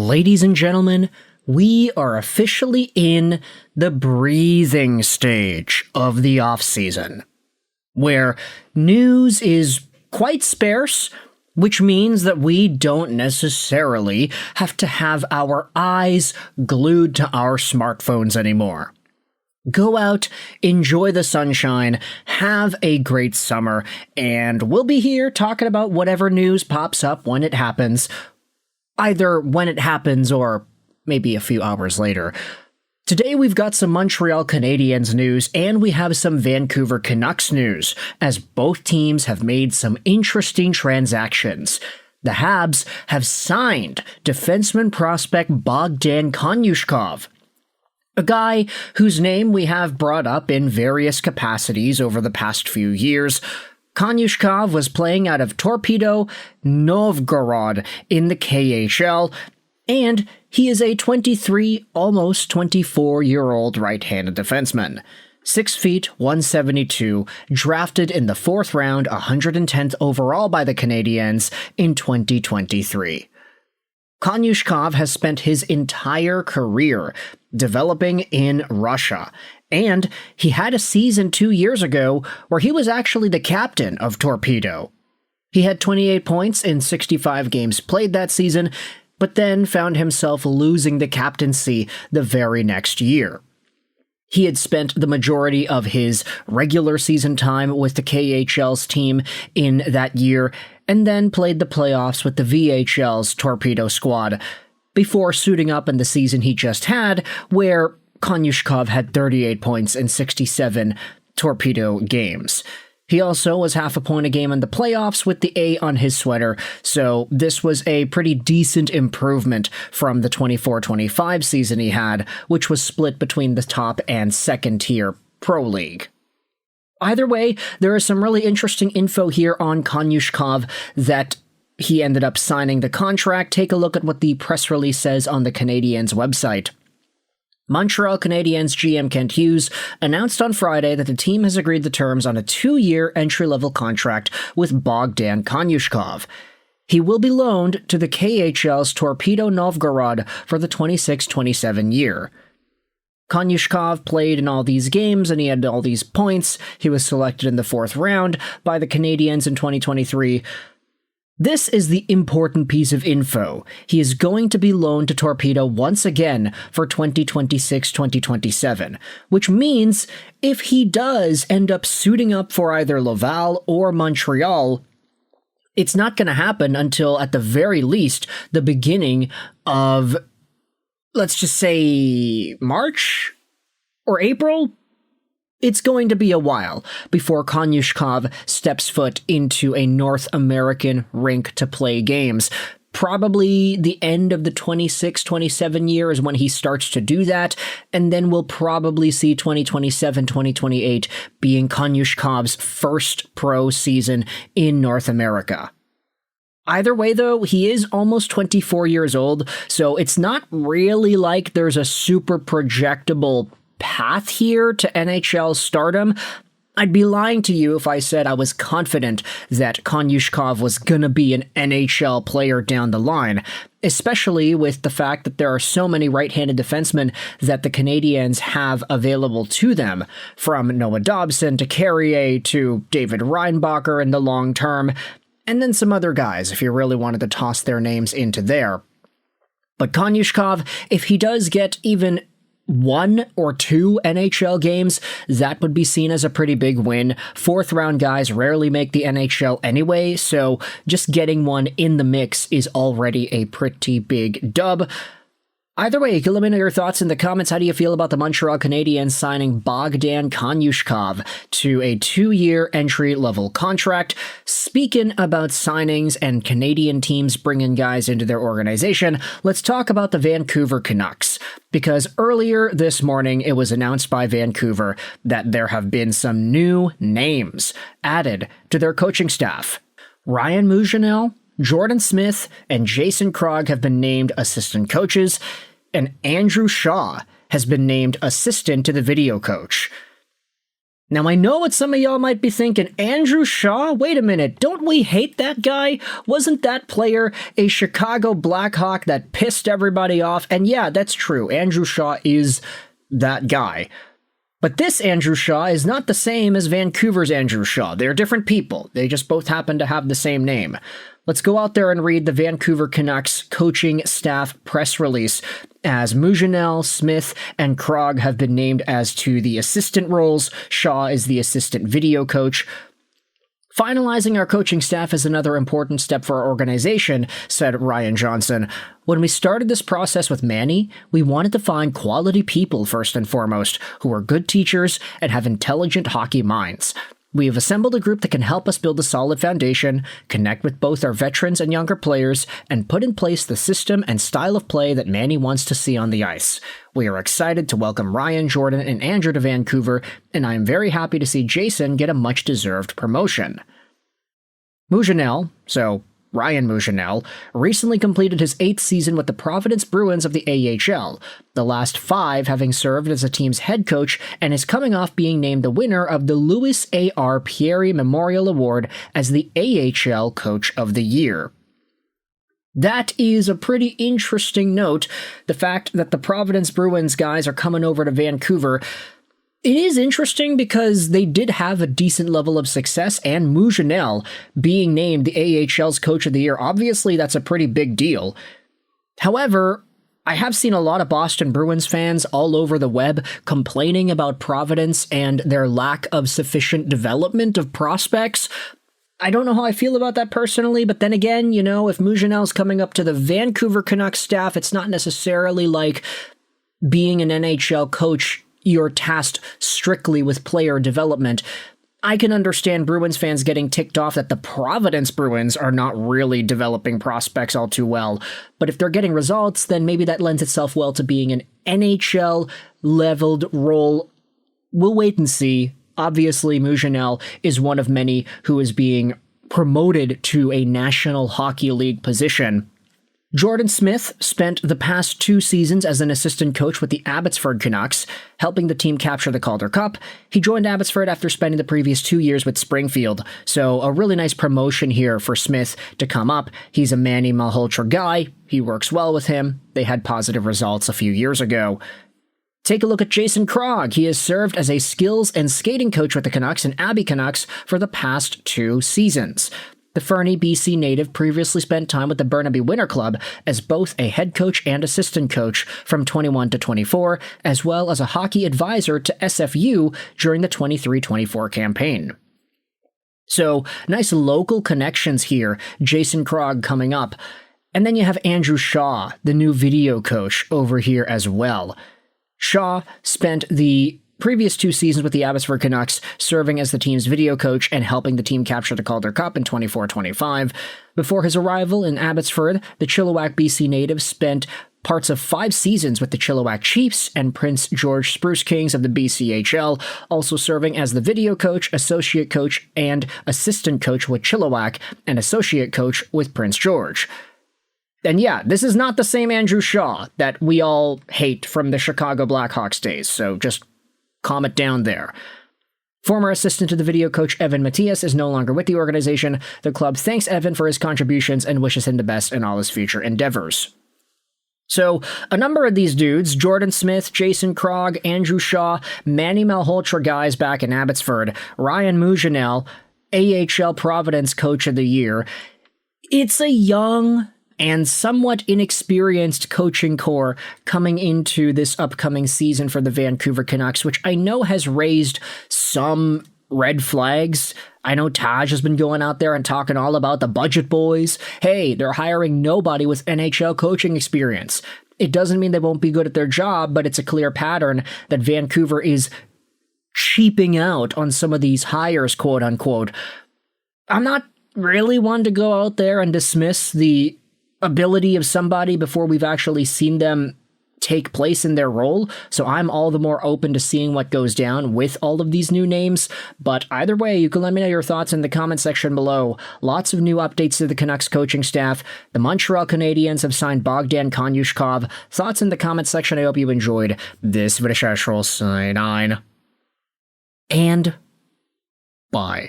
Ladies and gentlemen, we are officially in the breathing stage of the off-season, where news is quite sparse, which means that we don't necessarily have to have our eyes glued to our smartphones anymore. Go out, enjoy the sunshine, have a great summer, and we'll be here talking about whatever news pops up when it happens, either when it happens or maybe a few hours later. Today we've got some Montreal Canadiens news and we have some Vancouver Canucks news, as both teams have made some interesting transactions. The Habs have signed defenseman prospect Bogdan Konyushkov, a guy whose name we have brought up in various capacities over the past few years. Konyushkov was playing out of Torpedo, Novgorod in the KHL, and he is a 23, almost 24-year-old right-handed defenseman. 6 feet, 172, drafted in the 4th round, 110th overall by the Canadiens in 2023. Konyushkov has spent his entire career developing in Russia, and he had a season 2 years ago where he was actually the captain of Torpedo. He had 28 points in 65 games played that season, but then found himself losing the captaincy the very next year. He had spent the majority of his regular season time with the KHL's team in that year, and then played the playoffs with the VHL's Torpedo squad, before suiting up in the season he just had, where Konyushkov had 38 points in 67 Torpedo games. He also was half a point a game in the playoffs with the A on his sweater, so this was a pretty decent improvement from the 24-25 season he had, which was split between the top and second tier Pro League. Either way, there is some really interesting info here on Konyushkov that he ended up signing the contract. Take a look at what the press release says on the Canadiens website. Montreal Canadiens GM Kent Hughes announced on Friday that the team has agreed the terms on a 2-year entry-level contract with Bogdan Konyushkov. He will be loaned to the KHL's Torpedo Novgorod for the 26-27 year. Konyushkov played in all these games and he had all these points. He was selected in the 4th round by the Canadiens in 2023. This is the important piece of info. He is going to be loaned to Torpedo once again for 2026-2027, which means if he does end up suiting up for either Laval or Montreal, it's not going to happen until, at the very least, the beginning of, let's just say, March or April? It's going to be a while before Konyushkov steps foot into a North American rink to play games. Probably the end of the 26-27 year is when he starts to do that, and then we'll probably see 2027-2028 being Konyushkov's first pro season in North America. Either way, though, he is almost 24 years old, so it's not really like there's a super projectable path here to NHL stardom. I'd be lying to you if I said I was confident that Konyushkov was gonna be an NHL player down the line, especially with the fact that there are so many right-handed defensemen that the Canadiens have available to them, from Noah Dobson to Carrier to David Reinbacher in the long term, and then some other guys if you really wanted to toss their names into there. But Konyushkov, if he does get even 1 or 2 NHL games, that would be seen as a pretty big win. 4th round guys rarely make the NHL anyway, so just getting one in the mix is already a pretty big dub. Either way, you can let me know your thoughts in the comments. How do you feel about the Montreal Canadiens signing Bogdan Konyushkov to a 2-year entry-level contract? Speaking about signings and Canadian teams bringing guys into their organization, let's talk about the Vancouver Canucks. Because earlier this morning, it was announced by Vancouver that there have been some new names added to their coaching staff. Ryan Mougenel, Jordan Smith, and Jason Krog have been named assistant coaches, and Andrew Shaw has been named assistant to the video coach. Now, I know what some of y'all might be thinking. Andrew Shaw? Wait a minute. Don't we hate that guy? Wasn't that player a Chicago Blackhawk that pissed everybody off? And yeah, that's true. Andrew Shaw is that guy. But this Andrew Shaw is not the same as Vancouver's Andrew Shaw. They're different people. They just both happen to have the same name. Let's go out there and read the Vancouver Canucks coaching staff press release, as Mujanel, Smith, and Krog have been named as to the assistant roles. Shaw is the assistant video coach. Finalizing our coaching staff is another important step for our organization, said Ryan Johnson. When we started this process with Manny, we wanted to find quality people first and foremost, who are good teachers and have intelligent hockey minds. We have assembled a group that can help us build a solid foundation, connect with both our veterans and younger players, and put in place the system and style of play that Manny wants to see on the ice. We are excited to welcome Ryan, Jordan, and Andrew to Vancouver, and I am very happy to see Jason get a much-deserved promotion. Mujanel, so Ryan Mujanel, recently completed his 8th season with the Providence Bruins of the AHL, the last 5 having served as the team's head coach, and is coming off being named the winner of the Louis A.R. Pieri Memorial Award as the AHL Coach of the Year. That is a pretty interesting note, the fact that the Providence Bruins guys are coming over to Vancouver. It is interesting because they did have a decent level of success, and Mujanel being named the AHL's Coach of the Year, obviously that's a pretty big deal. However, I have seen a lot of Boston Bruins fans all over the web complaining about Providence and their lack of sufficient development of prospects. I don't know how I feel about that personally, but then again, you know, if Mujanel's coming up to the Vancouver Canucks staff, it's not necessarily like being an NHL coach, you're tasked strictly with player development. I can understand Bruins fans getting ticked off that the Providence Bruins are not really developing prospects all too well, but if they're getting results, then maybe that lends itself well to being an NHL-leveled role. We'll wait and see. Obviously, Mujanel is one of many who is being promoted to a National Hockey League position. Jordan Smith spent the past 2 seasons as an assistant coach with the Abbotsford Canucks, helping the team capture the Calder Cup. He joined Abbotsford after spending the previous 2 years with Springfield, so a really nice promotion here for Smith to come up. He's a Manny Malhotra guy. He works well with him. They had positive results a few years ago. Take a look at Jason Krog. He has served as a skills and skating coach with the Canucks and Abbey Canucks for the past 2 seasons. The Fernie, BC native previously spent time with the Burnaby Winter Club as both a head coach and assistant coach from 21 to 24, as well as a hockey advisor to SFU during the 23-24 campaign. So, nice local connections here, Jason Krog coming up. And then you have Andrew Shaw, the new video coach, over here as well. Shaw spent the previous 2 seasons with the Abbotsford Canucks, serving as the team's video coach and helping the team capture the Calder Cup in 24-25. Before his arrival in Abbotsford, the Chilliwack, BC native spent parts of 5 seasons with the Chilliwack Chiefs and Prince George Spruce Kings of the BCHL, also serving as the video coach, associate coach, and assistant coach with Chilliwack, and associate coach with Prince George. And yeah, this is not the same Andrew Shaw that we all hate from the Chicago Blackhawks days, so just calm it down there. Former assistant to the video coach Evan Matias is no longer with the organization. The club thanks Evan for his contributions and wishes him the best in all his future endeavors. So, a number of these dudes, Jordan Smith, Jason Krog, Andrew Shaw, Manny Malhotra guys back in Abbotsford, Ryan Mujanel, AHL Providence Coach of the Year. It's a young and somewhat inexperienced coaching core coming into this upcoming season for the Vancouver Canucks, which I know has raised some red flags. I know Taj has been going out there and talking all about the budget boys. Hey, they're hiring nobody with NHL coaching experience. It doesn't mean they won't be good at their job, but it's a clear pattern that Vancouver is cheaping out on some of these hires, quote unquote. I'm not really one to go out there and dismiss the ability of somebody before we've actually seen them take place in their role, so I'm all the more open to seeing what goes down with all of these new names. But either way, you can let me know your thoughts in the comment section below. Lots of new updates to the Canucks coaching staff. The Montreal Canadiens have signed Bogdan Konyushkov. Thoughts in the comment section. I hope you enjoyed this video. Sign on. and bye.